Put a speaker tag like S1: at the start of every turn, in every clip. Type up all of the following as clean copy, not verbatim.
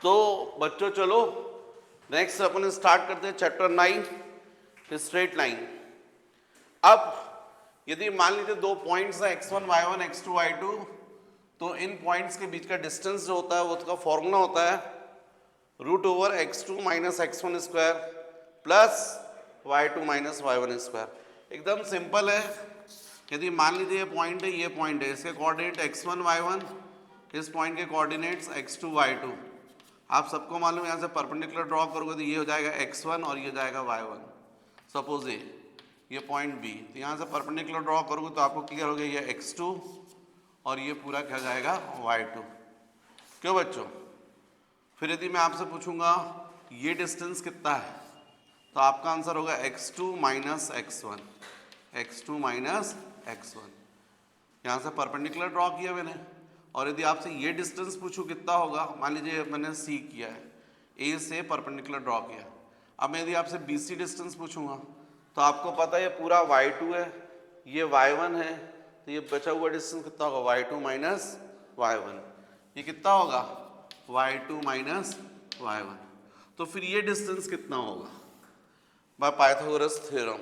S1: तो बच्चों चलो नेक्स्ट अपन स्टार्ट करते हैं चैप्टर 9 स्ट्रेट लाइन। अब यदि मान लीजिए दो पॉइंट्स हैं x1 y1 x2 y2, तो इन पॉइंट्स के बीच का डिस्टेंस जो होता है वो उसका फॉर्मूला होता है root over x2 minus x1 square plus y2 minus y1 square. एकदम सिंपल है। यदि मान लीजिए ये पॉइंट है, ये पॉइंट है, इसके कोऑर्डिनेट x1 y1, इस पॉइंट के कोऑर्डिनेट्स x2 y2। आप सबको मालूम है यहाँ से परपेंडिकुलर ड्रॉ करोगे तो ये हो जाएगा x1 और ये हो जाएगा y1। सपोज ये पॉइंट B, तो यहाँ से परपेंडिकुलर ड्रॉ करोगे तो आपको क्लियर हो गया ये x2 और ये पूरा क्या जाएगा y2। क्यों बच्चों? फिर यदि मैं आपसे पूछूंगा ये डिस्टेंस कितना है, तो आपका आंसर होगा x2 minus x1, x2 minus x1। यहाँ से परपेंडिकुलर ड्रॉ किया मैंने। और यदि आपसे ये डिस्टेंस पूछूं कितना होगा, मान लीजिए मैंने C किया है, A से परपेंडिकुलर ड्रॉ किया। अब मैं यदि आपसे BC डिस्टेंस पूछूंगा तो आपको पता है ये पूरा y2 है, ये y1 है, तो ये बचा हुआ डिस्टेंस कितना होगा y2 माइनस y1। ये कितना होगा y2 माइनस y1। तो फिर ये डिस्टेंस कितना होगा बाय पाइथागोरस थ्योरम?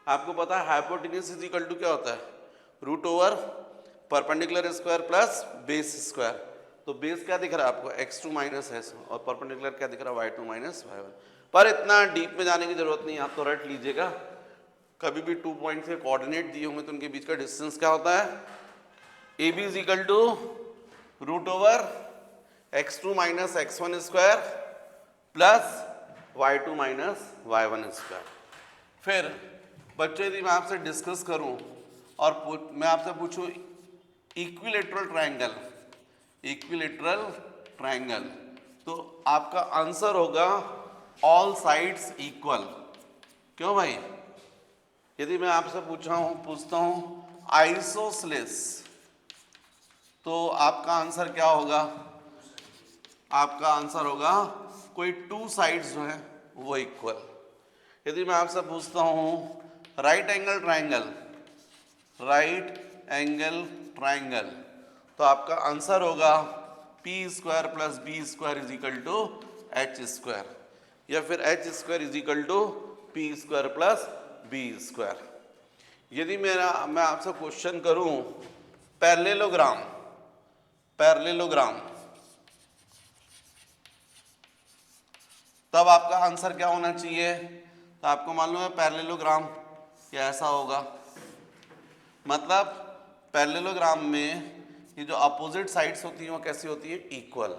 S1: आपको पता है हाइपोटेन्यूज इज इक्वल टू क्या होता है root over perpendicular square plus base square. तो बेस क्या दिख रहा है आपको x2 माइनस s और परपेंडिकुलर क्या दिख रहा है y2 माइनस y1। पर इतना डीप में जाने की जरूरत नहीं, आप तो रट लीजिएगा। कभी भी 2 पॉइंट्स के कोऑर्डिनेट दिए होंगे तो उनके बीच का डिस्टेंस क्या होता है AB is equal to root over x2 minus x1 square plus y2 minus y1 square. फिर बच्चों यदि मैं आपसे डिस्कस करूं और मैं आपसे पूछूं इक्विलेटरल ट्रायंगल, इक्विलेटरल ट्रायंगल, तो आपका आंसर होगा ऑल साइड्स इक्वल। क्यों भाई? यदि मैं आपसे पूछता हूं आइसोसेलेस, तो आपका आंसर क्या होगा? आपका आंसर होगा कोई 2 साइड्स जो है वो इक्वल। यदि मैं आपसे पूछता हूं right angle triangle, right angle triangle, तो आपका आंसर होगा p square plus B square is equal to H square, या फिर H square is equal to P square plus B square. यदि मैं आपसे क्वेश्चन करूं पैरेललोग्राम, पैरेललोग्राम, तब आपका आंसर क्या होना चाहिए? तो आपको मालूम है पैरेललोग्राम क्या ऐसा होगा, मतलब पैरेललोग्राम में ये जो अपोजिट साइड्स होती हैं वो कैसी होती है इक्वल।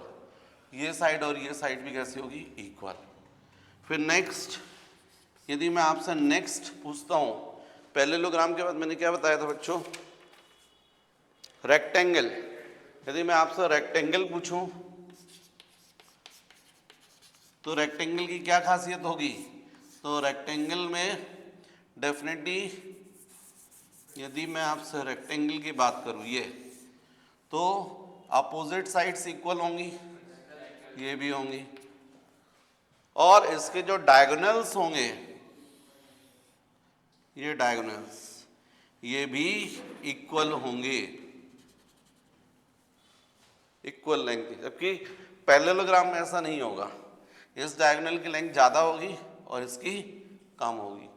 S1: ये साइड और ये साइड भी कैसी होगी इक्वल। फिर नेक्स्ट यदि मैं आपसे नेक्स्ट पूछता हूं पैरेललोग्राम के बाद मैंने क्या बताया था बच्चों रेक्टेंगल। यदि मैं आपसे रेक्टेंगल पूछूं तो रेक्टेंगल की क्या खासियत होगी? तो रेक्टेंगल में डेफिनेटली यदि मैं आपसे रेक्टेंगल की बात करूं ये, तो अपोजिट साइड्स इक्वल होंगी, ये भी होंगी, और इसके जो डायगोनल्स होंगे, ये डायगोनल्स ये भी इक्वल होंगे, इक्वल लेंथ की। जबकि पैरेललोग्राम में ऐसा नहीं होगा, इस डायगोनल की लेंथ ज्यादा होगी और इसकी कम होगी।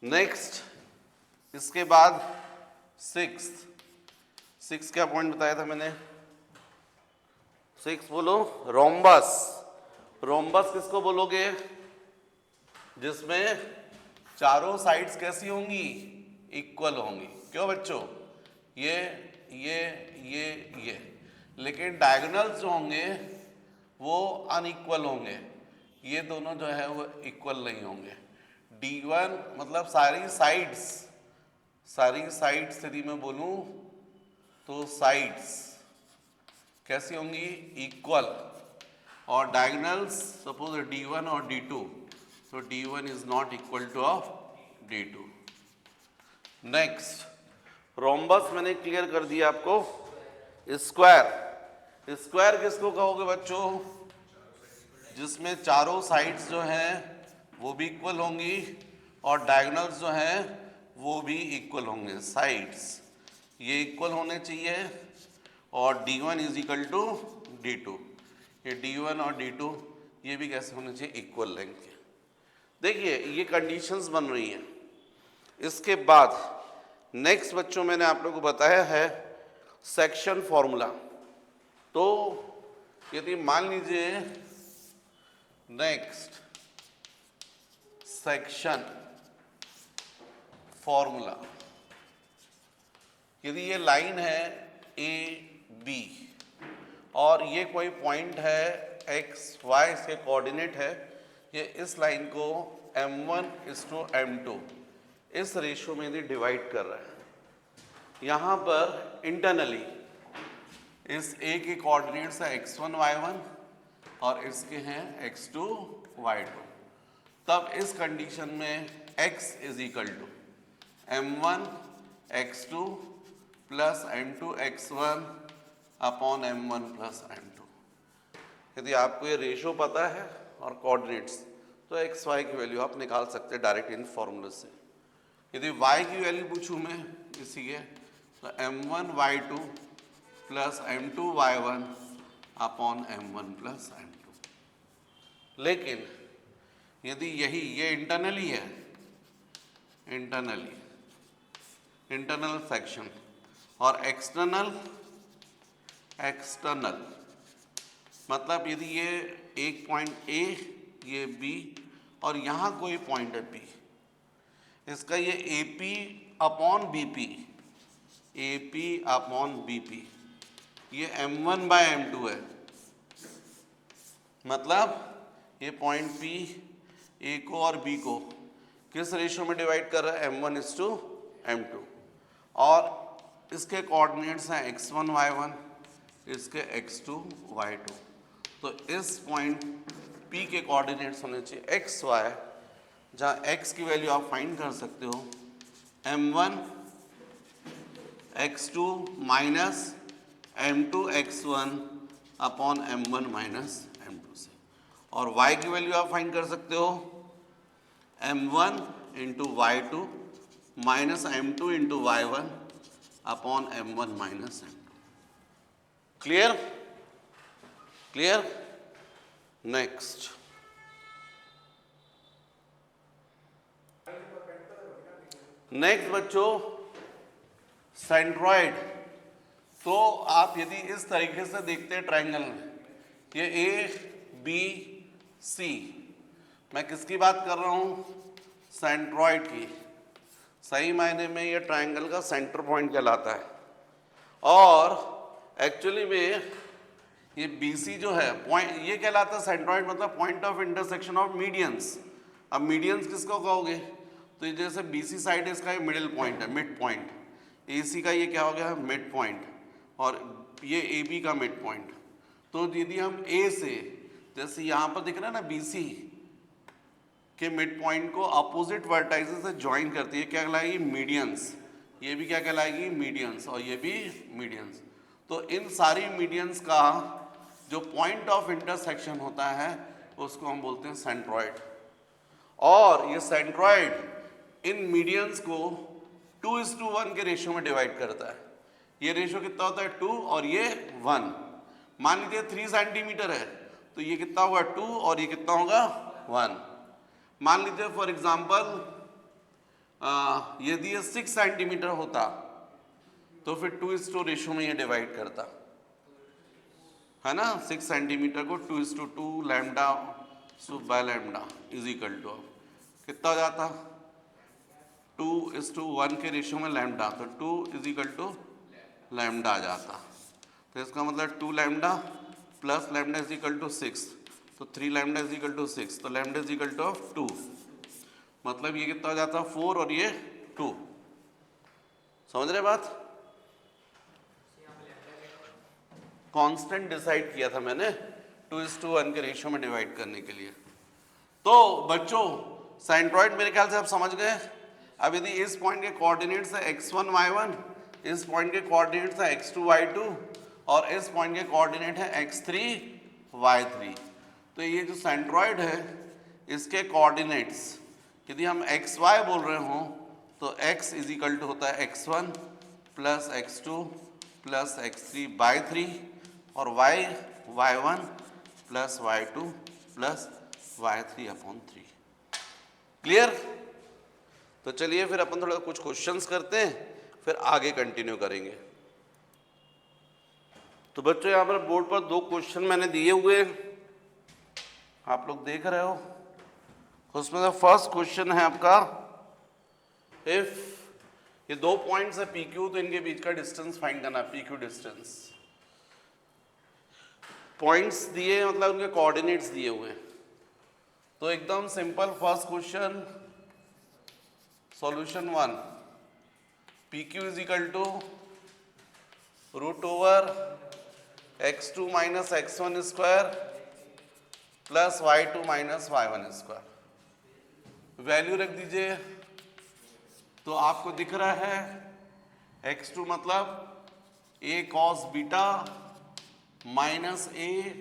S1: नेक्स्ट इसके बाद सिक्स क्या पॉइंट बताया था मैंने? 6 बोलो रोम्बस। रोम्बस किसको बोलोगे? जिसमें चारों साइड्स कैसी होंगी इक्वल होंगी। क्यों बच्चों? ये लेकिन डायगोनल्स जो होंगे वो अनइक्वल होंगे, ये दोनों जो है वो इक्वल नहीं होंगे। D1 मतलब सारी साइड्स यदि मैं बोलूं तो साइड्स कैसी होंगी इक्वल, और डायगोनल्स सपोज D1 और D2, तो D1 is not equal to of D2। Next rhombus मैंने क्लियर कर दिया आपको। स्क्वायर किसको कहोगे बच्चों? जिसमें चारों साइड्स जो हैं वो भी इक्वल होंगी और डायगोनल्स जो हैं वो भी इक्वल होंगे। साइड्स ये इक्वल होने चाहिए और D1 is equal to D2। ये D1 और D2 ये भी कैसे होने चाहिए, इक्वल लेंथ के। देखिए ये कंडीशंस बन रही हैं। इसके बाद नेक्स्ट बच्चों मैंने आप लोगों को बताया है सेक्शन फॉर्मूला। तो यदि मान लीजिए नेक्स्ट सेक्शन फॉर्मूला, यदि ये लाइन है ए बी और ये कोई पॉइंट है एक्स वाई से कोऑर्डिनेट है, ये इस लाइन को m1:m2 इस रेशियो में यदि डिवाइड कर रहा है, यहाँ पर इंटरनली इस ए के कोऑर्डिनेट्स है x1 y1 और इसके हैं x2 y2, तब इस कंडीशन में x is equal to m1x2 plus m2x1 upon m1 plus m2। यदि आपको ये रेशियो पता है और कोऑर्डिनेट्स, तो एक्स वाई की वैल्यू आप निकाल सकते हैं डायरेक्ट इन फॉर्मूले से। यदि y की वैल्यू पूछूं मैं इसी के, तो m1y2 plus m2y1 upon m1 plus m2। लेकिन यदि यही ये इंटरनली है, इंटरनल सेक्शन, और एक्सटर्नल मतलब यदि ये एक पॉइंट ए, ये बी और यहाँ कोई पॉइंट है बी, इसका ये AP अपॉन BP, ये m1/m2 है। मतलब ये पॉइंट P A को और B को किस रेशियो में डिवाइड कर रहा है, m1:m2, और इसके कोऑर्डिनेट्स हैं x1 y1, इसके x2 y2। तो इस पॉइंट P के कोऑर्डिनेट्स होने चाहिए x y, जहाँ x की वैल्यू आप फाइंड कर सकते हो m1 x2 minus m2 x1 upon m1 minus m2 से, और y की वैल्यू आप फाइंड कर सकते हो m1 into y2 minus m2 into y1 upon m1 minus m2। Clear? Next बच्चों सेंट्रॉइड। तो आप यदि इस तरीके से देखते हैं ट्रायंगल में, ये ABC, मैं किसकी बात कर रहा हूं, सेंट्रॉइड की। सही मायने में ये ट्रायंगल का सेंटर पॉइंट कहलाता है, और एक्चुअली में ये BC जो है पॉइंट, ये कहलाता है सेंट्रॉइड, मतलब point of intersection of medians. अब मीडियंस किसको कहोगे, तो ये जैसे BC साइड इसका ये मिडिल पॉइंट है, मिड पॉइंट। AC का ये क्या हो गया, मिड पॉइंट, और ये AB का मिड पॉइंट। तो यदि हम A से, जैसे यहाँ पर दिख रहा है ना, BC के मिड पॉइंट को अपोजिट वर्टाइसेस से ज्वाइन करती है, क्या कहलाएगी, मीडियंस। ये भी क्या कहलाएगी, मीडियंस, और ये भी मीडियंस। तो इन सारी मीडियंस का जो पॉइंट ऑफ इंटरसेक्शन होता है उसको हम बोलते हैं सेंट्रॉइड। और ये सेंट्रॉइड इन मीडियंस को 2:1 के रेशियो में डिवाइड करता है। ये रेशियो कितना होता है, 2 और ये 1। मान लीजिए 3 सेंटीमीटर है, तो ये कितना होगा, 2 और ये कितना होगा, 1। मान लीजिए फॉर एग्जाम्पल यदि ये 6 सेंटीमीटर होता, तो फिर 2:2 रेशियो में ये डिवाइड करता है ना। 6 सेंटीमीटर को 2:2 lambda by lambda is equal to कितना हो जाता, 2:1 के रेशियो में लैम्डा, तो 2 इज इक्वल टू लैम्डा आ जाता। तो इसका मतलब 2 lambda plus lambda is equal to 6, तो 3 लैम्डा इज इक्वल टू 6, तो लैम्डा इज इक्वल टू 2। मतलब ये कितना हो जाता, 4 और ये 2। समझ रहे बात? कांस्टेंट डिसाइड किया था मैंने 2:1 के रेशियो में डिवाइड करने के लिए। तो बच्चों सेंट्रॉइड मेरे ख्याल से आप समझ गए। अब यदि इस पॉइंट के कोऑर्डिनेट्स है x1 y1, इस पॉइंट के कोऑर्डिनेट्स है x2 y2, और इस पॉइंट के कोऑर्डिनेट है x3 y3, तो ये जो सेंट्रॉइड है इसके कोऑर्डिनेट्स यदि हम xy बोल रहे हों, तो x इज इक्वल टू होता है x1 plus x2 plus x3 by 3, और y y1 plus y2 plus y3/3। Clear? तो चलिए फिर अपन थोड़ा कुछ क्वेश्चंस करते हैं, फिर आगे कंटिन्यू करेंगे। तो बच्चों यहाँ पर बोर्ड पर 2 क्वेश्चन मैंने दिए हुए हैं, आप लोग देख रहे हो। उसमें से फर्स्ट क्वेश्चन है आपका, इफ ये 2 पॉइंट्स है PQ, तो इनके बीच का डिस्टेंस फाइंड करना है, PQ डिस्टेंस। पॉइंट्स दिए मतलब उनके कोऑर्डिनेट्स दिए हुए हैं। तो एकदम simple first question, solution 1, PQ is equal to √x2 minus x1 square plus y2 minus y1 square. Value रख दीजिए। तो आपको दिख रहा है x2 मतलब a cos beta minus a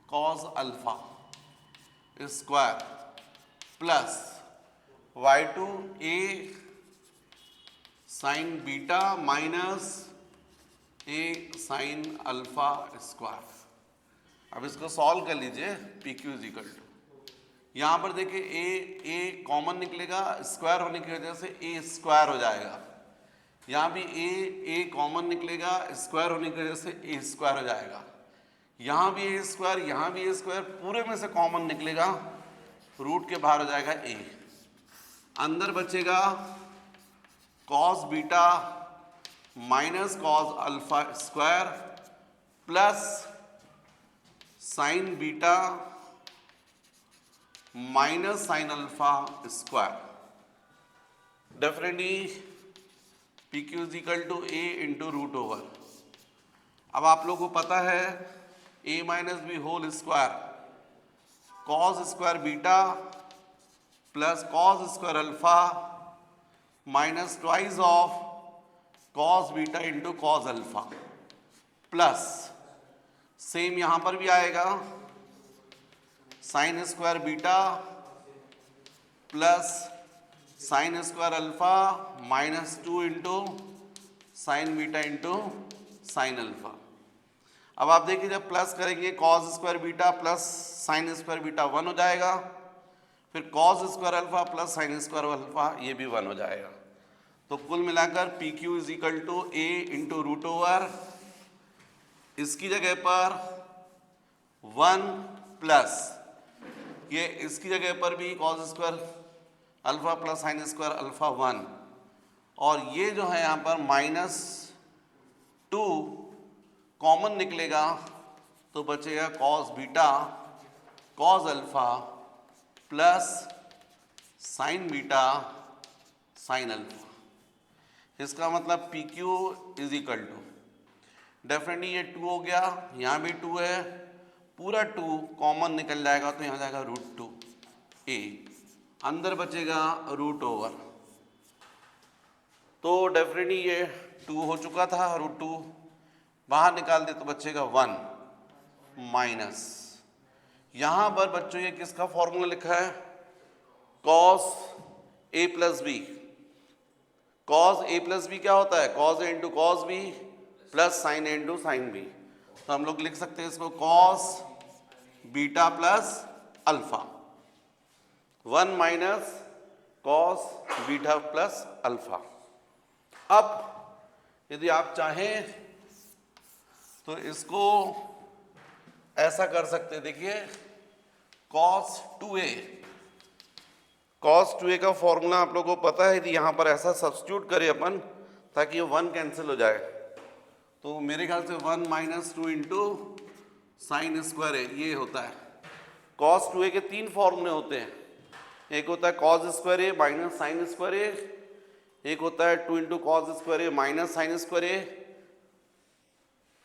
S1: cos alpha square plus y2 a sign beta minus a sign alpha square. अब इसको सॉल्व कर लीजिए। PQ इज इक्वल टू, यहाँ पर देखिए a कॉमन निकलेगा, स्क्वायर होने की वजह से a स्क्वायर हो जाएगा। यहाँ भी a कॉमन निकलेगा, स्क्वायर होने की वजह से a स्क्वायर हो जाएगा। यहाँ भी a स्क्वायर, यहाँ भी a स्क्वायर, पूरे में से कॉमन निकलेगा, रूट के बाहर हो जाएगा a। अंदर बचेगा cos beta minus cos alpha square plus sine beta minus sine alpha square. Definitely PQ is equal to a into root over. अब आप लोगों को पता है a minus b whole square cos square beta plus cos square alpha minus twice of cos beta into cos alpha plus same यहां पर भी आएगा sine square beta plus sine square alpha minus 2 into sine beta into sine alpha. अब आप देखिए जब plus करेंगे cos square beta plus sine square beta 1 हो जाएगा, फिर cos square alpha plus sine square alpha ये भी 1 हो जाएगा। तो कुल मिलाकर PQ is equal to a into root over, इसकी जगह पर 1 प्लस ये इसकी जगह पर भी cos square alpha plus sine square alpha 1, और ये जो है यहाँ पर -2 कॉमन निकलेगा तो बचेगा cos beta cos alpha plus sine beta sine alpha. इसका मतलब PQ is equal to, definitely ये 2 हो गया, यहाँ भी 2 है, पूरा 2 कॉमन निकल जाएगा तो यहाँ जाएगा √2a, अंदर बचेगा रूट ओवर। तो डेफिनेटली ये 2 हो चुका था, √2 बाहर निकाल दे तो बचेगा 1 माइनस, यहाँ पर बच्चों ये किसका फॉर्मूला लिखा है, cos a plus b. cos a plus b क्या होता है, cos a into cos B plus sine a into sine b. तो हम लोग लिख सकते हैं इसको cos beta plus alpha 1 minus cos beta plus alpha. अब यदि आप चाहें तो इसको ऐसा कर सकते हैं, देखिए cos 2a का फॉर्मूला आप लोगों को पता है, यदि यहाँ पर ऐसा सब्स्टिट्यूट करें अपन ताकि ये 1 कैंसिल हो जाए, तो मेरे ख्याल से 1 माइनस 2 इंटू साइन स्क्वायर है ये होता है। cos 2a के 3 फॉर्मूले होते हैं, एक होता है cos स्क्वायर ए माइनस साइन स्क्वायर ए, एक होता है 2 इंटू कॉस स्क्वायर ए माइनस साइन स्क्वायर ए,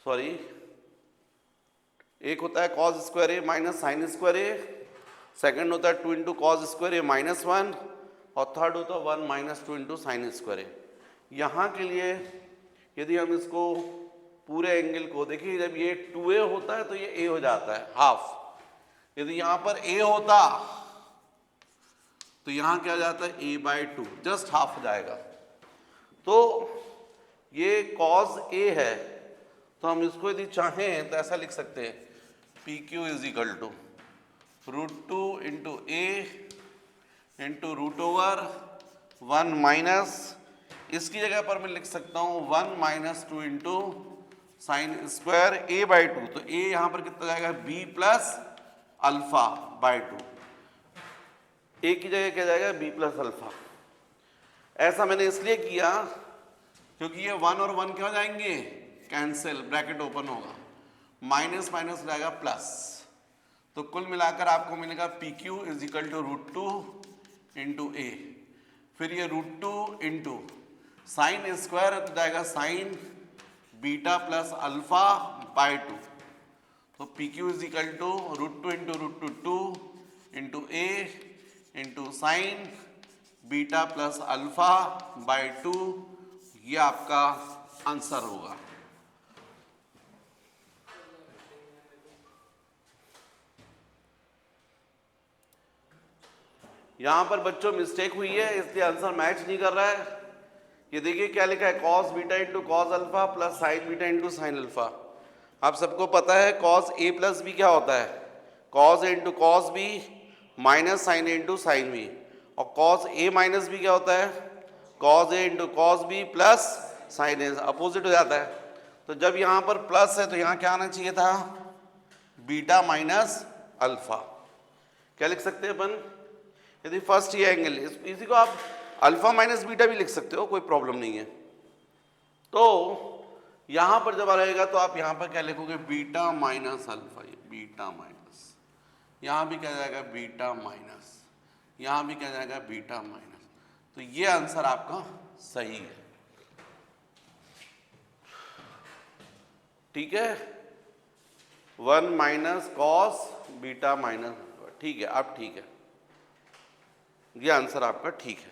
S1: सॉरी एक होता है cos स्क्वायर ए माइनस साइन स्क्वायर ए, सेकेंड होता है 2 इंटू कॉस स्क्वायर ए माइनस 1, और थर्ड होता है 1 माइनस 2 इंटू साइन स्क्वायर ए। यहाँ के लिए यदि हम इसको पूरे एंगल को देखिए, जब ये 2a होता है तो ये a हो जाता है हाफ, यदि यहाँ पर a होता तो यहाँ क्या हो जाता है a/2, जस्ट हाफ हो जाएगा। तो ये cos a है, तो हम इसको यदि चाहें तो ऐसा लिख सकते हैं P Q is equal to √2 into A into √1 minus, इसकी जगह पर मैं लिख सकता हूँ 1 minus 2 into sine square a by 2। तो a यहाँ पर कितना जाएगा b plus alpha by 2, a की जगह क्या जाएगा b प्लस अल्फा। ऐसा मैंने इसलिए किया क्योंकि ये 1 और 1 क्या हो जाएंगे, कैंसिल, ब्रैकेट ओपन होगा, माइनस माइनस जाएगा प्लस, तो कुल मिलाकर आपको मिलेगा P Q is equal to √2 into A, फिर ये √2 इंटू साइन स्क्वायर तो जाएगा sine beta plus alpha by 2, तो P Q is equal to √2 into √2 into A into sine beta plus alpha by 2, ये आपका आंसर होगा। यहां पर बच्चों मिस्टेक हुई है, इसलिए आंसर मैच नहीं कर रहा है। ये देखिए क्या लिखा है, cos beta into cos alpha plus sine beta into sine alpha. आप सबको पता है कॉस ए प्लस बी क्या होता है, cos A into cos B minus sine A into sine B, और कॉस ए माइनस बी क्या होता है, cos A into cos B plus sine A, opposite हो जाता है। तो जब यहाँ पर प्लस है तो यहाँ क्या आना चाहिए था, बीटा माइनस अल्फा। क्या लिख सकते हैं अपन, यदि फर्स्ट ये एंगल, इसी को आप अल्फा माइनस बीटा भी लिख सकते हो, कोई प्रॉब्लम नहीं है। तो यहां पर जब रहेगा तो आप यहां पर क्या लिखोगे, बीटा माइनस अल्फा, ये बीटा माइनस, यहां भी क्या जाएगा बीटा माइनस, यहां भी क्या जाएगा बीटा माइनस, तो ये आंसर आपका सही है। ठीक है, 1 माइनस कॉस बीटा माइनस, ठीक है, अब ठीक है, ये आंसर आपका ठीक है।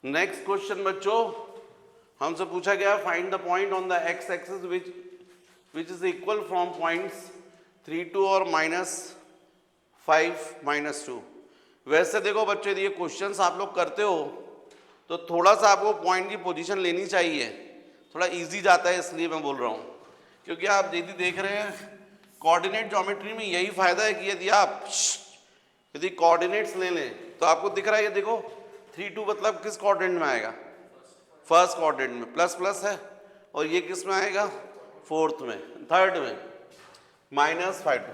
S1: नेक्स्ट क्वेश्चन बच्चों, हमसे पूछा गया find the point on the x axis which is equal from points 3 2 और -5 -2। वैसे देखो बच्चों, यदि ये क्वेश्चंस आप लोग करते हो तो थोड़ा सा आपको पॉइंट की पोजीशन लेनी चाहिए, थोड़ा इजी जाता है, इसलिए मैं बोल रहा हूँ। क्योंकि आप यदि देख रहे हैं कोऑर्डिनेट ज्योमेट्री में यही फायदा है कि यदि कोऑर्डिनेट्स ले लें तो आपको दिख रहा है, ये देखो 3 2 मतलब किस कोऑर्डिनेट में आएगा, फर्स्ट कोऑर्डिनेट में, प्लस प्लस है, और ये किस में आएगा, फोर्थ में, थर्ड में -5 2,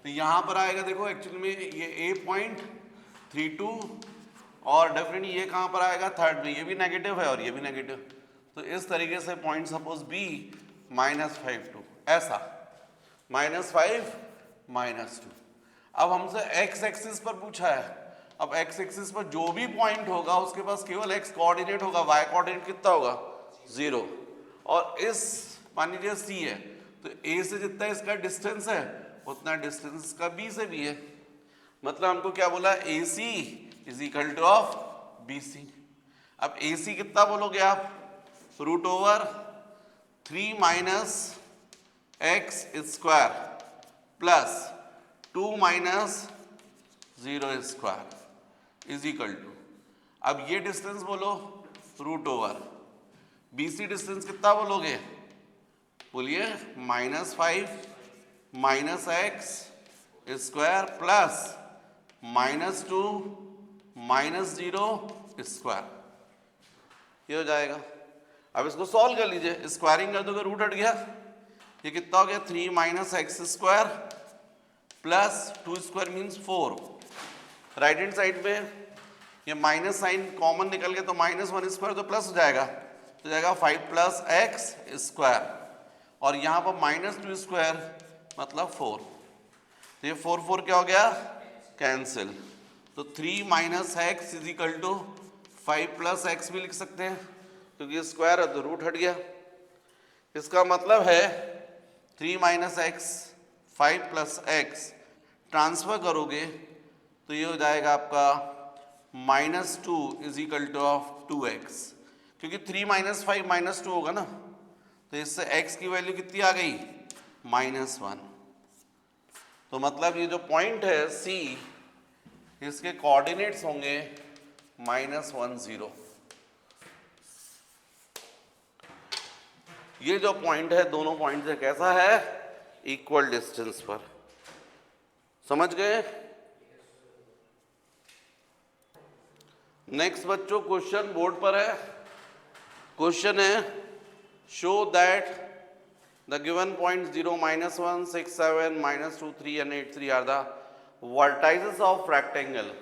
S1: तो यहाँ पर आएगा देखो एक्चुअली में ये ए पॉइंट 3 2, और डेफिनेटली ये कहाँ पर आएगा, थर्ड में, ये भी नेगेटिव है और ये भी नेगेटिव, तो इस तरीके से पॉइंट सपोज बी -5 2, ऐसा -5 -2। अब हमसे एक्स एक्सिस पर पूछा है, अब एक्स एक्सिस पर जो भी पॉइंट होगा उसके पास केवल एक्स कोऑर्डिनेट होगा, वाई कोऑर्डिनेट कितना होगा 0, और इस मान लीजिए सी है तो ए से जितना इसका डिस्टेंस है उतना डिस्टेंस इसका बी से भी है, मतलब हमको क्या बोला, A C is equal to of B C. अब ए सी कितना बोलोगे आप, √3 minus X square plus 2 minus 0 square is equal to, अब ये डिस्टेंस बोलो √, BC डिस्टेंस कितना बोलोगे, बोलिए -5 minus X square plus -2 minus 0 square, ये हो जाएगा। अब इसको सॉल्व कर लीजिए, स्क्वायरिंग कर दोगे, रूट हट गया, ये कितना हो गया 3 minus X square plus 2 square means 4, right hand side पे ये माइनस साइन कॉमन निकल गया तो -1 स्क्वायर तो प्लस हो जाएगा, तो जाएगा 5 प्लस एक्स स्क्वायर, और यहाँ पर -2 स्क्वायर मतलब 4, तो ये 4 4 क्या हो गया, कैंसिल, तो 3 minus x is equal to 5 plus x भी लिख सकते हैं क्योंकि स्क्वायर है तो रूट हट गया। इसका मतलब है 3 minus x 5 plus x transfer करोगे तो ये हो जाएगा आपका -2 is equal to of 2x, क्योंकि 3 माइनस 5 -2 होगा ना, तो इससे x की वैल्यू कितनी आ गई, -1। तो मतलब ये जो पॉइंट है C, इसके कोऑर्डिनेट्स होंगे -1 0। ये जो पॉइंट है दोनों पॉइंट से कैसा है, इक्वल डिस्टेंस पर। समझ गए? नेक्स्ट बच्चों क्वेश्चन बोर्ड पर है। क्वेश्चन है show that the given point 0, -1, 6, 7, -2, 3 and 8, 3 are the vertices of rectangle.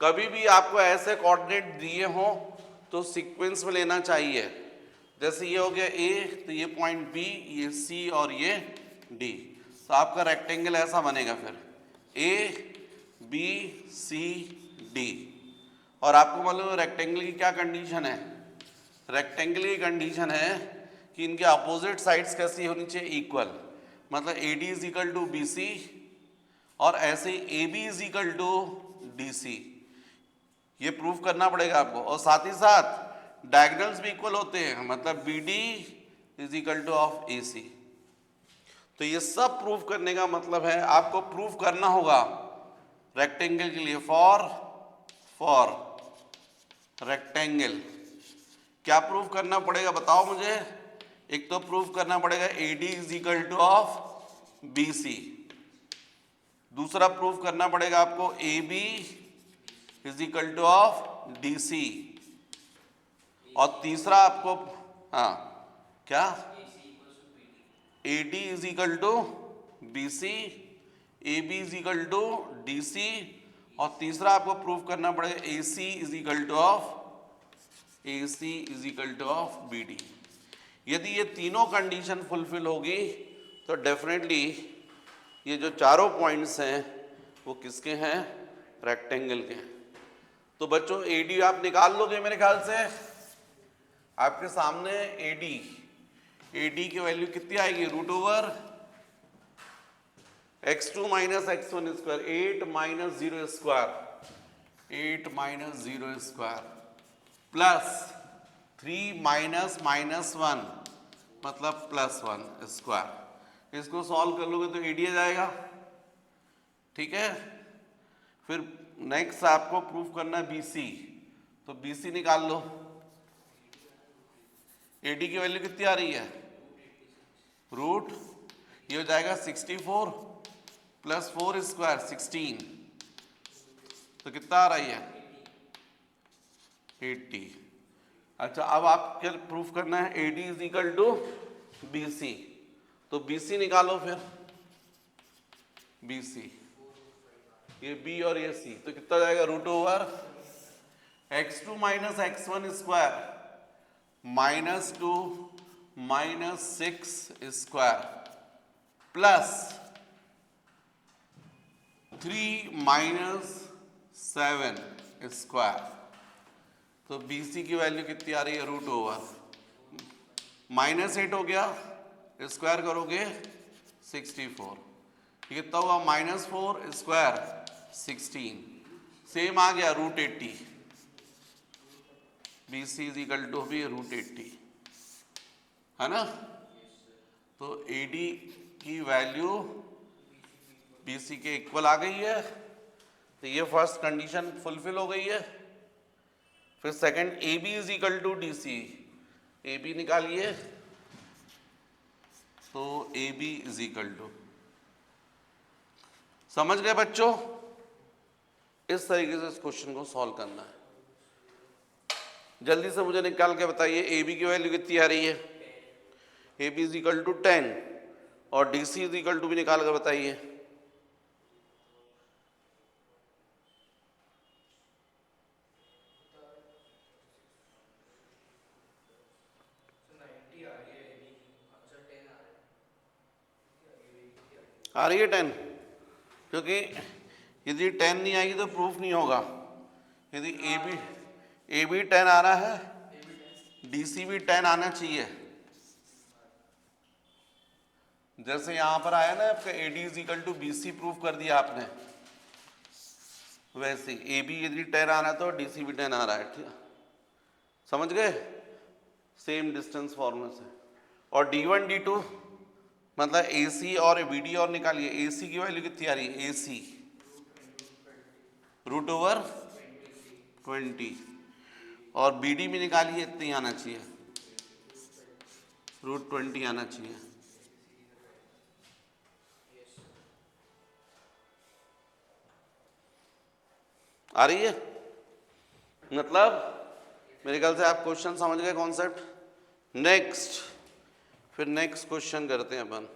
S1: कभी भी आपको ऐसे कोऑर्डिनेट दिए हों तो सीक्वेंस में लेना चाहिए। जैसे ये हो गया ए, तो ये पॉइंट बी, ये सी और ये डी। तो आपका रेक्टेंगल ऐसा बनेगा फिर ए बी सी डी। और आपको मालूम है रेक्टेंगल की क्या कंडीशन है? रेक्टेंगल की कंडीशन है कि इनके अपोजिट साइड्स कैसी होनी चाहिए, इक्वल। मतलब A D is equal to B C और ऐसे A B is equal to D C. ये प्रूफ करना पड़ेगा आपको। और साथ ही साथ डायगोनल्स भी इक्वल होते हैं, मतलब B D is equal to of A C. तो ये सब प्रूफ करने का मतलब है आपको प्रूफ करना होगा रेक्टेंगल के लिए। फॉर रेक्टेंगल क्या प्रूफ करना पड़ेगा बताओ मुझे? एक तो प्रूफ करना पड़ेगा A D is equal to of B C. दूसरा प्रूफ करना पड़ेगा आपको A B is equal to of D C. और तीसरा आपको क्या, A D is equal to B C, A B is equal to D C. और तीसरा आपको प्रूफ करना पड़ेगा A C is equal to of B D. यदि ये तीनों कंडीशन फुलफिल होगी तो डेफिनेटली ये जो चारों पॉइंट्स हैं वो किसके हैं? रेक्टेंगल के हैं। तो बच्चों ए डी आप निकाल लोगे मेरे ख्याल से। आपके सामने ए डी की वैल्यू कितनी आएगी? √/(x2 - x1 square) 8 - 0 square, 8 - 0 square plus 3 - -1 मतलब +1 स्क्वायर। इसको सॉल्व कर लोगे तो एडी आ जाएगा। ठीक है। फिर नेक्स्ट आपको प्रूफ करना है बीसी, तो बीसी निकाल लो। एडी की वैल्यू कितनी आ रही है? रूट, ये हो जाएगा 64 + 4 स्क्वायर 16, तो कितना आ रही है? 80। अच्छा अब आप क्या प्रूफ करना है? AD is equal to BC, तो बीसी निकालो फिर। बीसी ये बी और ये सी, तो कितना जाएगा? √(x2 - x1 square -2 - 6 square plus 3 - 7 square. तो BC की वैल्यू कितनी आ रही है? √(-8 हो गया, स्क्वायर करोगे 64, ये कितना हुआ? -4 स्क्वायर 16, सेम आ गया √80। BC इज इक्वल टू भी √80, है ना? तो AD की वैल्यू BC के इक्वल आ गई है, तो ये फर्स्ट कंडीशन फुलफिल हो गई है। फिर second AB is equal to DC, AB निकालिए, तो AB इज इक्वल टू, समझ गए बच्चों? इस तरीके से इस क्वेश्चन को सॉल्व करना है। जल्दी से मुझे निकाल के बताइए AB की वैल्यू कितनी आ रही है? AB इज इक्वल टू 10 और DC इज इक्वल टू भी निकाल कर बताइए। आ रही है 10, क्योंकि यदि 10 नहीं आएगी तो प्रूफ नहीं होगा। यदि AB 10 आ रहा है, DC भी 10 आना चाहिए। जैसे यहां पर आया ना आपका AD is equal to BC, proof कर दिया आपने, वैसे AB यदि 10 आ रहा है तो DC भी 10 आ रहा है। ठीक है, समझ गए? सेम डिस्टेंस फॉर्मूला से। और D1 D2 मतलब AC और BD और निकालिए। AC की वैल्यू कितनी आ रही है? AC √/23 20 और BD भी निकालिए, इतनी आना चाहिए, √20 आना चाहिए। आ रही है? मतलब मेरे ख्याल से आप क्वेश्चन समझ गए, कॉन्सेप्ट। नेक्स्ट, फिर नेक्स्ट क्वेश्चन करते हैं अपन।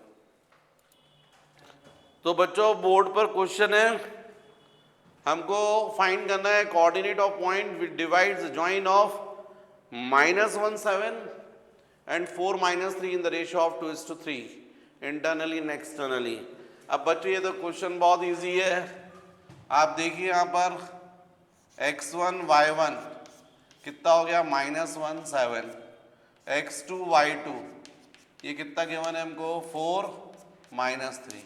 S1: तो बच्चों बोर्ड पर क्वेश्चन है, हमको फाइंड करना है coordinate of point which divides join of -1 7 and 4 -3 in the ratio of 2:3 internally and externally. अब बच्चों ये तो क्वेश्चन बहुत इजी है। आप देखिए यहाँ पर x1 y1 कितना हो गया, -1 7, x2 y2 ये कितना गिवन है हमको, 4 -3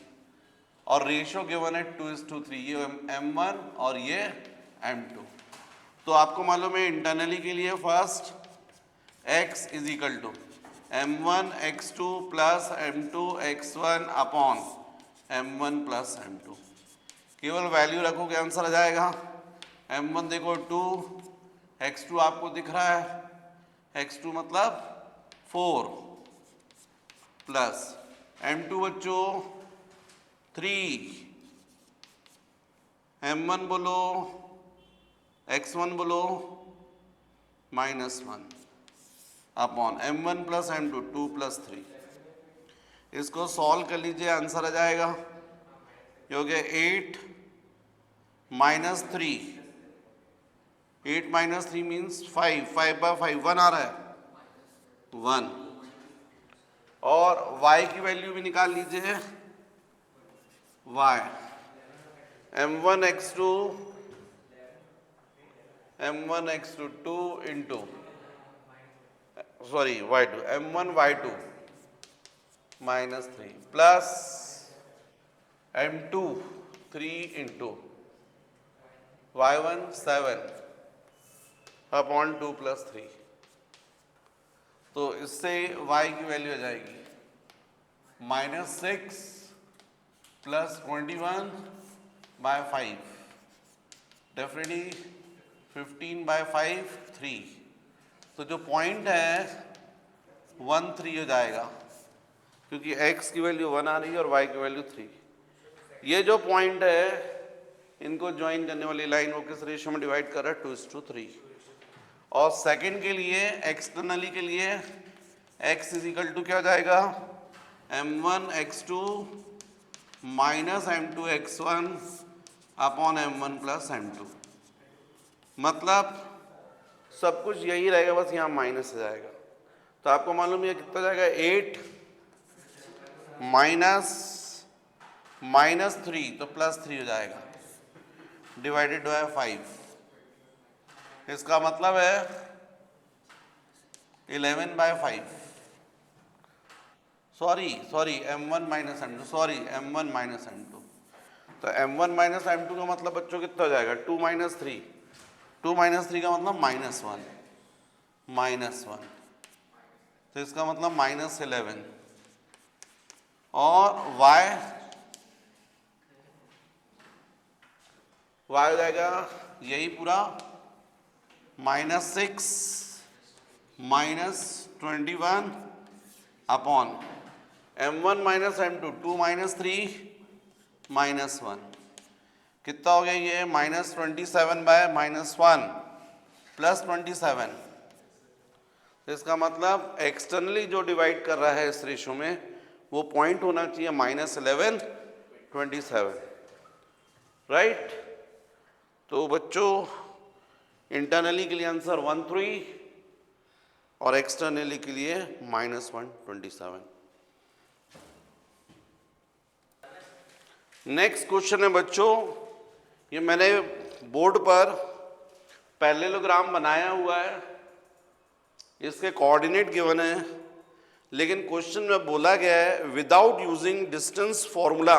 S1: और रेशियो गिवन है 2:3, ये m1 और ये m2। तो आपको मालूम है इंटरनली के लिए first x is equal to m1 x2 plus m2 x1 upon m1 plus m2। केवल वैल्यू रखोगे आंसर आ जाएगा। m1 देखो 2, x2 आपको दिख रहा है, x2 मतलब 4 प्लस m2 बच्चों 3, m1 बोलो, x1 बोलो -1 अपॉन m1 प्लस m2 2 + 3। इसको सॉल्व कर लीजिए, आंसर आ जाएगा, ये हो गया 8 -3, 8 -3 मीन्स 5, 5/5 1 आ रहा है 1। और y की वैल्यू भी निकाल लीजिए, y m1 x2 2 into sorry y2 m1 y2 -3 plus m2 3 into y1 7 upon 2 + 3। तो इससे y की वैल्यू आ जाएगी -6 + 21/5, डेफिनेटली 15/5 3। तो जो पॉइंट है 1 3 हो जाएगा, क्योंकि x की वैल्यू 1 आ रही है और y की वैल्यू 3। ये जो पॉइंट है इनको ज्वाइन करने वाली लाइन वो किस रेशियो में डिवाइड कर रहा है, 2:3। और सेकंड के लिए एक्सटर्नली के लिए x इज इक्वल टू क्या हो जाएगा, m1 x2 minus m2 x1 upon m1 plus m2। मतलब सब कुछ यही रहेगा, बस यहाँ माइनस हो जाएगा। तो आपको मालूम है कितना जाएगा, 8 माइनस 3 तो +3 हो जाएगा, डिवाइडेड बाय 5। इसका मतलब है 11/5, sorry m1 minus m2, sorry m1 minus m2। तो m1 माइनस m2 का मतलब बच्चों कितना हो जाएगा, 2 - 3, 2 - 3 का मतलब -1, तो इसका मतलब -11। और y हो जाएगा यही पूरा -6 -21 अपॉन m1 माइनस m2 2 - 3 -1 कितना हो गया ये, -27/-1 + 27। तो इसका मतलब एक्सटर्नली जो डिवाइड कर रहा है इस रेशो में वो पॉइंट होना चाहिए -11 27, राइट। तो बच्चों इंटरनली के लिए आंसर 1 3 और एक्सटर्नली के लिए -1 27। नेक्स्ट क्वेश्चन है बच्चों, ये मैंने बोर्ड पर पैरेललोग्राम बनाया हुआ है, इसके कोऑर्डिनेट गिवन है, लेकिन क्वेश्चन में बोला गया है without using distance formula,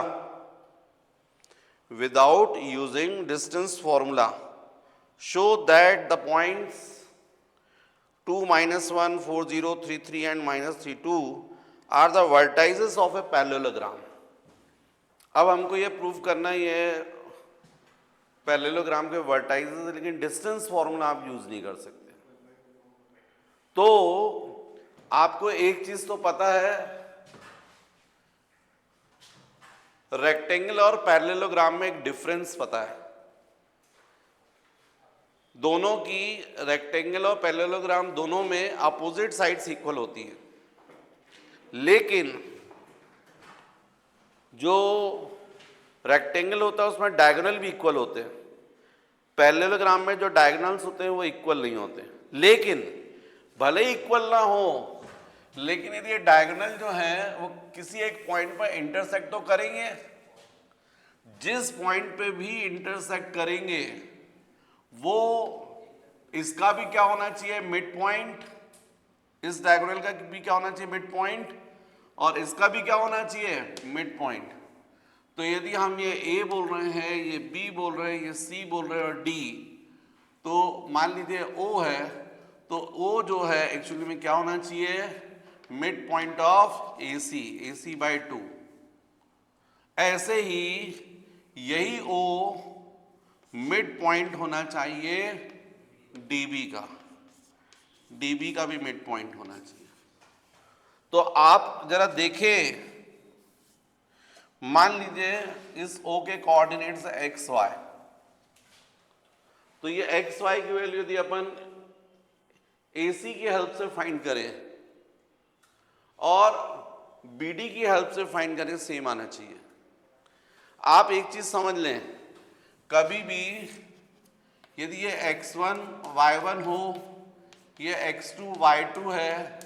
S1: without using distance formula show that the points 2 -1 4 0 3 3 and -32 are the vertices of a parallelogram. अब हमको ये प्रूव करना है, ये पैरेललोग्राम के वर्टाइसेस है, लेकिन डिस्टेंस फॉर्मूला आप यूज नहीं कर सकते। तो आपको एक चीज तो पता है, रेक्टेंगल और पैरेललोग्राम में एक डिफरेंस पता है। दोनों की, रेक्टेंगल और पैरेललोग्राम दोनों में अपोजिट साइड्स इक्वल होती हैं, लेकिन जो रेक्टेंगल होता है उसमें डायगोनल भी इक्वल होते हैं। पैरेललोग्राम में जो डायगोनल्स होते हैं वो इक्वल नहीं होते। लेकिन भले ही इक्वल ना हो, लेकिन यदि ये डायगोनल जो है वो किसी एक पॉइंट पर इंटरसेक्ट तो करेंगे। जिस पॉइंट पे भी इंटरसेक्ट करेंगे वो, इसका भी क्या होना चाहिए, मिड पॉइंट। इस डायगोनल का भी क्या होना चाहिए, मिड पॉइंट, और इसका भी क्या होना चाहिए, मिड पॉइंट। तो यदि हम ये ए बोल रहे हैं, ये बी बोल रहे हैं, ये सी बोल रहे हैं और डी, तो मान लीजिए ओ है, तो ओ जो है एक्चुअली में क्या होना चाहिए, mid point of A C by 2। ऐसे ही यही ओ मिड पॉइंट होना चाहिए डीबी का, डीबी का भी मिड पॉइंट होना चाहिए। तो आप जरा देखें, मान लीजिए इस ओ के कोऑर्डिनेट्स एक्स वाई, तो ये एक्स वाई की वैल्यू यदि अपन AC की हेल्प से फाइंड करें और BD की हेल्प से फाइंड करें, सेम आना चाहिए। आप एक चीज समझ लें, कभी भी यदि ये x1 y1 हो, ये x2 y2 है,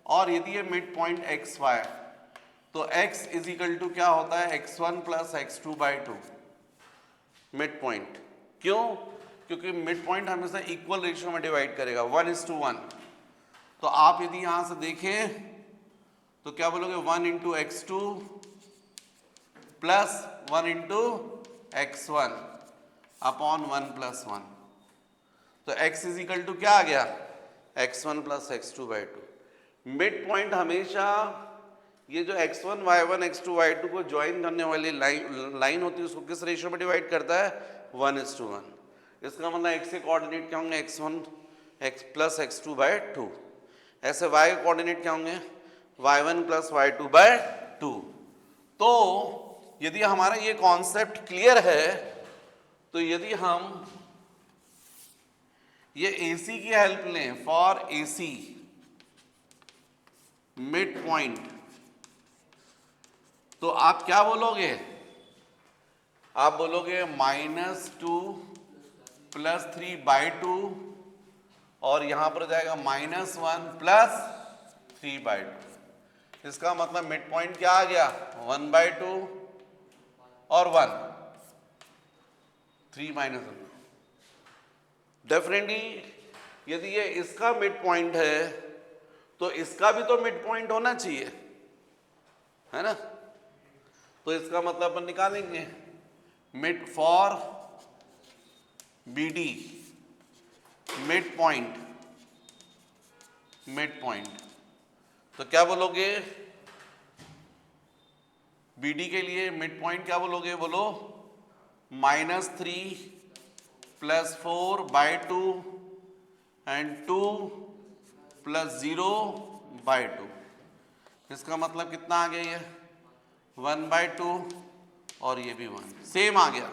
S1: और यदि ये मिड पॉइंट xy, तो x इज इक्वल टू क्या होता है, x1 plus x2 by 2, mid point. क्यों? क्योंकि मिड पॉइंट हमेशा इक्वल रेशियो में डिवाइड करेगा, 1:1। तो आप यदि यहां से देखें तो क्या बोलोगे, 1 into x2 plus 1 into x1 upon 1 plus 1। तो x इज इक्वल टू क्या आ गया, x1 plus x2 by 2। Mid point हमेशा ये जो x1 y1 x2 y2 को ज्वाइन करने वाली लाइन होती है, उसको किस रेशियो में डिवाइड करता है, 1:1। इसका मतलब x के कोऑर्डिनेट क्या होंगे, x1 x plus x2 by 2। ऐसे y के कोऑर्डिनेट क्या होंगे, y1 प्लस y2 बाई 2। तो यदि हमारा ये कॉन्सेप्ट क्लियर है, तो यदि हम ये AC की हेल्प लें, फॉर AC मिड पॉइंट, तो आप क्या बोलोगे, आप बोलोगे -2 प्लस 3 बाई 2, और यहां पर जाएगा -1 प्लस 3 बाई 2। इसका मतलब मिड पॉइंट क्या आ गया, 1/2 और 1, 3 माइनस 1। डेफिनेटली यदि ये इसका मिड पॉइंट है तो इसका भी तो मिड पॉइंट होना चाहिए, है ना। तो इसका मतलब अपन निकालेंगे mid for BD mid point, mid point. तो क्या बोलोगे, BD के लिए मिड पॉइंट क्या बोलोगे, बोलो -3 plus 4 by 2 and 2 plus 0 by 2। इसका मतलब कितना आ गया, ये 1/2 और ये भी 1, सेम आ गया।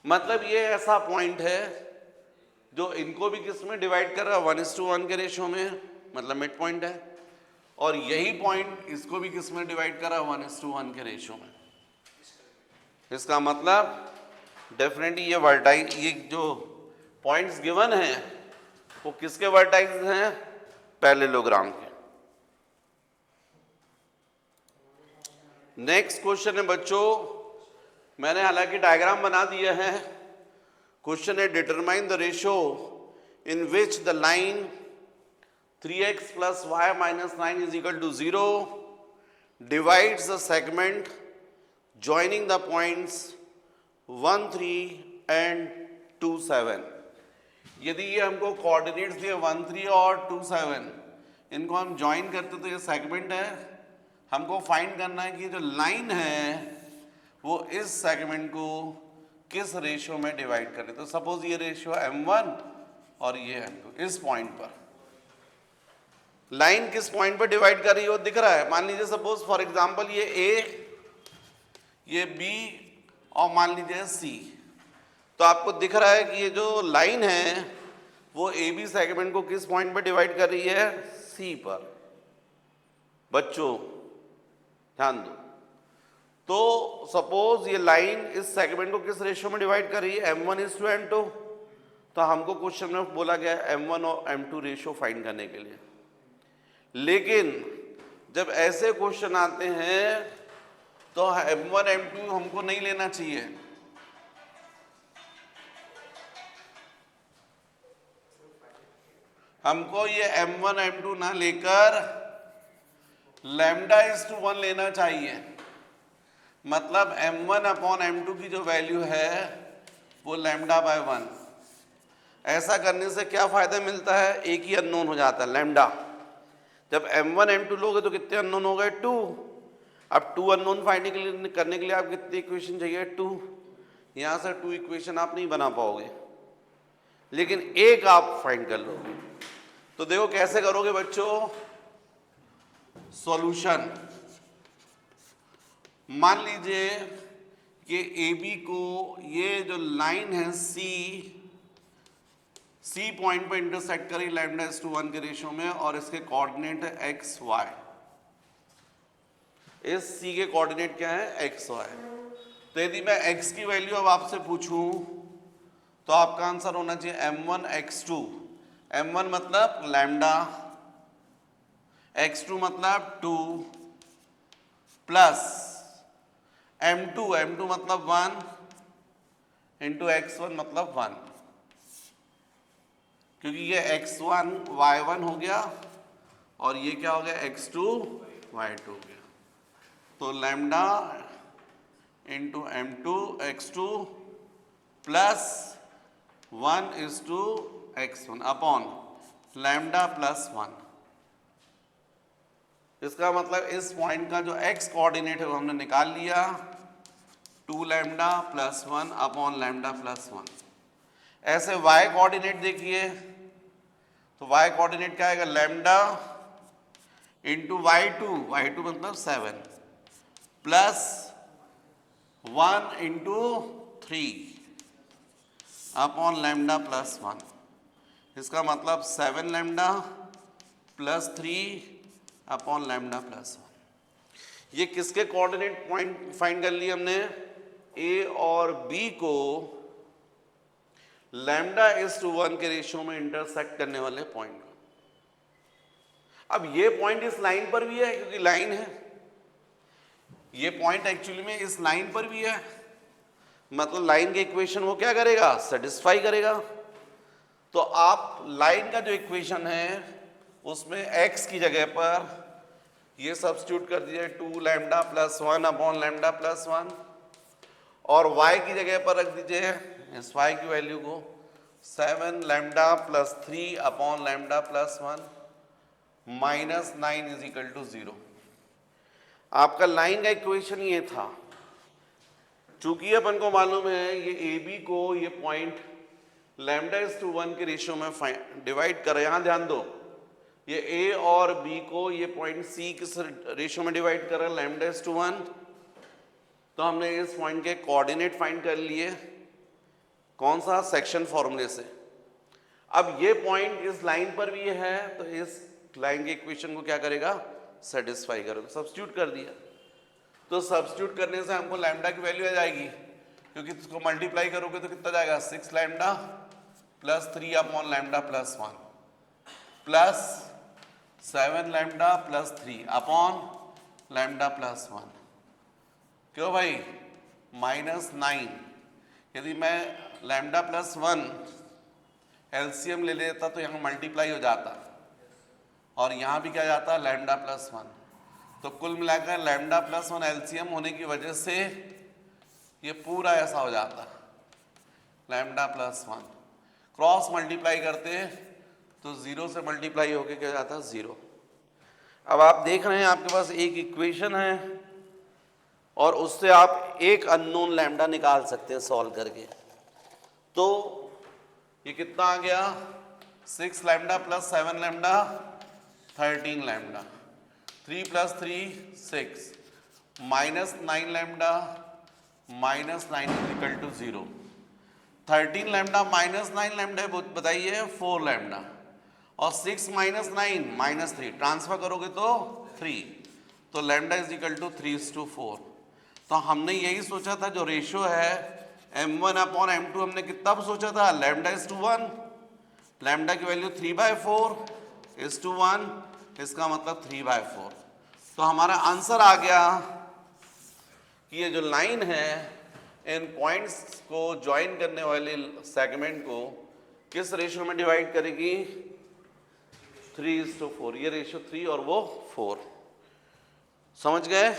S1: मतलब ये ऐसा पॉइंट है जो इनको भी किस में डिवाइड कर रहा है, 1:1 के रेशियो में, मतलब मिड पॉइंट है, और यही पॉइंट इसको भी किस में डिवाइड कर रहा है, 1:1 के रेशियो में। इसका मतलब डेफिनेटली ये वर्टाइज, ये जो पॉइंट्स गिवन हैं वो किसके वर्टाइज हैं, पैरेललोग्राम के। नेक्स्ट क्वेश्चन है बच्चों, मैंने हालांकि डायग्राम बना दिया है। क्वेश्चन है, determine the ratio in which the line 3x plus y minus 9 is equal to 0 divides the segment joining the points 1, 3 and 2, 7। यदि ये हमको कोऑर्डिनेट्स दिए 1, 3 और 2, 7, इनको हम ज्वाइन करते तो ये सेगमेंट है। हमको फाइंड करना है कि जो लाइन है वो इस सेगमेंट को किस रेशियो में डिवाइड करें। तो सपोज ये रेशियो M1 और ये M2, इस पॉइंट पर लाइन किस पॉइंट पर डिवाइड कर रही हो दिख रहा है। मान लीजिए सपोज फॉर एग्जांपल ये A, ये B और मान लीजिए C। तो आपको दिख रहा है कि ये जो लाइन है वो AB सेगमेंट को किस पॉइंट पर डिवाइड कर रही है, C पर। बच्चों ध्यान दो, तो सपोज ये लाइन इस सेगमेंट को किस रेशियो में डिवाइड कर रही है, M1:M2। तो हमको क्वेश्चन में बोला गया M1 और M2 रेशियो फाइंड करने के लिए। लेकिन जब ऐसे क्वेश्चन आते हैं तो M1 M2 हमको नहीं लेना चाहिए। हमको ये M1 M2 ना लेकर λ1 लेना चाहिए। मतलब M1/M2 की जो वैल्यू है वो λ/1। ऐसा करने से क्या फायदा मिलता है, एक ही अननोन हो जाता है लैम्डा। जब M1 M2 लोगे तो कितने अननोन हो गए, 2। अब 2 अननोन फाइंड करने के लिए आप कितनी इक्वेशन चाहिए, 2। यहां से 2 इक्वेशन आप नहीं बना पाओगे, लेकिन एक आप फाइंड कर लोगे। तो देखो कैसे करोगे बच्चों, सॉल्यूशन। मान लीजिए कि AB को ये जो लाइन है C पॉइंट पर इंटरसेक्ट करी λ1 के रेशियो में, और इसके कोऑर्डिनेट है x y। इस C के कोऑर्डिनेट क्या है, x y। तो यदि मैं x की वैल्यू अब आपसे पूछूं तो आपका आंसर होना चाहिए M1x2। M1 मतलब लैम्डा, x2 मतलब 2 प्लस M2 मतलब 1 इंटू x1 मतलब 1। क्योंकि ये x1 y1 हो गया और ये क्या हो गया, x2 y2 हो गया। तो lambda into M2 x2 plus 1:x1 upon lambda plus 1। इसका मतलब इस पॉइंट का जो x कोऑर्डिनेट है वो हमने निकाल लिया, 2λ प्लस 1 अपॉन लैम्डा प्लस 1। ऐसे y कोऑर्डिनेट देखिए, तो y कोऑर्डिनेट क्या आएगा, लैम्डा इंटू y2 मतलब 7 plus 1 into 3 upon lambda plus 1। इसका मतलब 7λ प्लस 3 अपॉन लैम्डा प्लस 1। ये किसके कोऑर्डिनेट पॉइंट फाइंड कर लिए हमने, A और B को λ1 के रेशियो में इंटरसेक्ट करने वाले पॉइंट को। अब ये पॉइंट इस लाइन पर भी है क्योंकि लाइन है, ये पॉइंट एक्चुअली में इस लाइन पर भी है, मतलब लाइन के इक्वेशन वो क्या करेगा, सेटिस्फाई करेगा। तो आप लाइन का जो इक्वेशन है उसमें x की जगह पर ये सब्स्टिट्यूट कर दीजिए 2λ प्लस 1 अपॉन लैम्डा प्लस 1, और y की जगह पर रख दीजिए इस y की वैल्यू को 7λ plus 3 upon lambda plus 1 minus 9 is equal to 0। आपका लाइन का इक्वेशन ये था। चूंकि अपन को मालूम है ये AB को ये पॉइंट λ1 के रेशियो में डिवाइड कर, यहां ध्यान दो, ये A और B को ये पॉइंट C किस रेशियो में डिवाइड कर रहा है, λ1। तो हमने इस पॉइंट के कोऑर्डिनेट फाइंड कर लिए, कौन सा, सेक्शन फॉर्मूले से। अब ये पॉइंट इस लाइन पर भी है तो इस लाइन के इक्वेशन को क्या करेगा, सेटिस्फाई करेगा। सब्स्टिट्यूट कर दिया, तो सब्स्टिट्यूट करने से हमको लैम्डा की वैल्यू आ जाएगी, क्योंकि इसको मल्टीप्लाई करोगे तो कितना जाएगा, 6λ plus 3 upon lambda plus 1 plus 7λ plus 3 upon lambda plus 1। क्यों भाई, माइनस 9। यदि मैं लैम्डा प्लस 1 एलसीएम ले लेता तो यहाँ मल्टीप्लाई हो जाता, और यहाँ भी क्या जाता, लैम्डा प्लस 1। तो कुल मिलाकर लैम्डा प्लस 1 एलसीएम होने की वजह से ये पूरा ऐसा हो जाता, लैम्डा प्लस 1। क्रॉस मल्टीप्लाई करते तो 0 से मल्टीप्लाई होके क्या जाता, 0। अब आप देख रहे हैं आपके पास एक इक्वेशन है और उससे आप एक अननोन लैम्डा निकाल सकते हैं सॉल्व करके। तो ये कितना आ गया, 6 lambda plus 7 lambda 13 lambda, 3 plus 3 6 minus 9 lambda minus 9 equal to 0। 13 lambda minus 9 lambda बताइए 4 लैम्डा, और 6 माइनस 9 माइनस 3, ट्रांसफर करोगे तो 3, तो लैम्डा इज इक्वल टू 3:4। तो हमने यही सोचा था, जो रेशियो है m1 अपॉन m2 हमने कितना सोचा था, लैम्डा इज टू 1, लैम्डा की वैल्यू 3/4 इज टू 1, इसका मतलब 3/4। तो हमारा आंसर आ गया कि ये जो लाइन है इन पॉइंट्स को ज्वाइन करने वाले सेगमेंट को किस रेशियो में डिवाइड करेगी, 3:4। ये रेशियो 3 और वो 4। समझ गए?